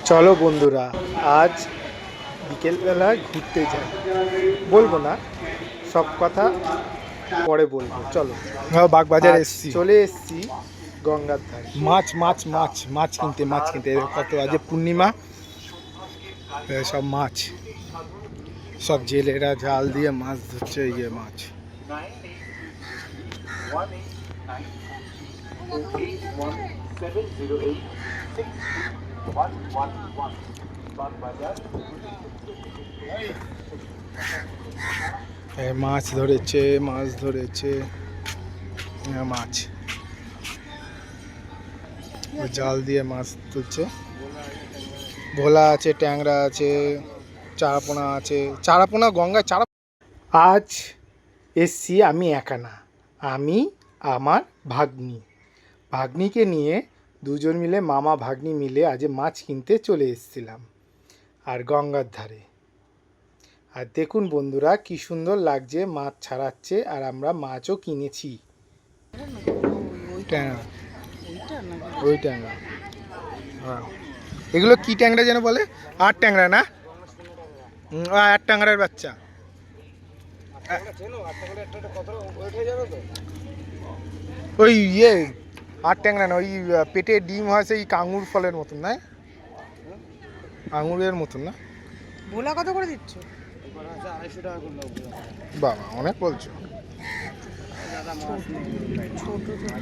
চলো বন্ধুরা, আজ বিকেলবেলায় ঘুরতে যাই। বলবো না, সব কথা পরে বলবো। চলো। বাগবাজার আজ এসছি। চলে এসছি গঙ্গার ধারে। মাছ মাছ মাছ মাছ কিনতে কত আজ পূর্ণিমা। সব মাছ, সব জেলেরা জাল দিয়ে মাছ ধরছে। ইয়ে মাছ মাছ ধরেছে, মাছ ধরেছে। মাছ জাল দিয়ে মাছ তুলছে। ভোলা আছে, ট্যাংরা আছে, চারাপোনা আছে। চারাপোনা গঙ্গায় চারা। আজ এসছি আমি একা না, আমি আমার ভাগ্নিকে নিয়ে দুজন মিলে, মামা ভাগ্নি মিলে আজ মাছ কিনতে চলে এসেছিলাম আর গঙ্গার ধারে। আর দেখুন বন্ধুরা, কি সুন্দর লাগছে, মাছ ছাড়াচ্ছে আর আমরা মাছও কিনেছি। ট্যাংরা, ওই ট্যাংরা। হ্যাঁ, এগুলো কি ট্যাংরা যেন বলে? আর ট্যাংরা না? আর ট্যাংরার বাচ্চা। ওই ইয়ে আর ট্যাংরা না, ওই পেটে ডিম হয়, সেই আঙুর ফলের মতন, না? আঙুরের মতন না? ভোলা কত করে দিচ্ছ? বাবা, অনেক বলছো।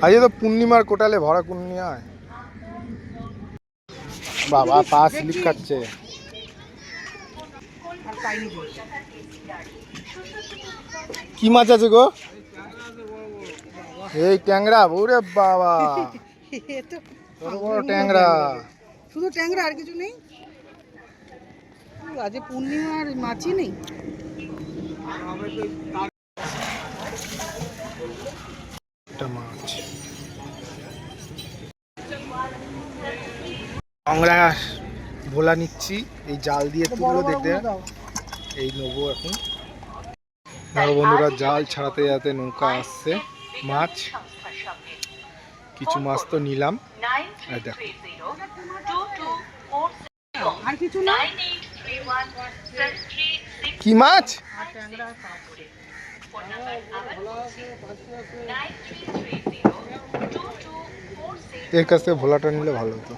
আজকে তো পূর্ণিমার কোটালে ভরা পূর্ণিমায়। বাবা পা স্লিপ খাচ্ছে। কি মাছ আছে গো? এই ট্যাংরা। ওরে বাবা, বড় বড় ট্যাংরা। শুধু ট্যাংরা, আর কিছু নেই? আজ পূর্ণিমার মাছই নেই? মাছ আমরা ভোলা নিচ্ছি, এই জাল দিয়ে তুললো দেখতে। এই নেবো এখন। বন্ধুরা, জাল ছাড়াতে যাতে নৌকা আসছে, মাছ কিছু মাছ তো নিলাম। দেখো আর কিছু না? কি মাছ? এর কাছ থেকে ভোলাটা নিলে ভালো হতো।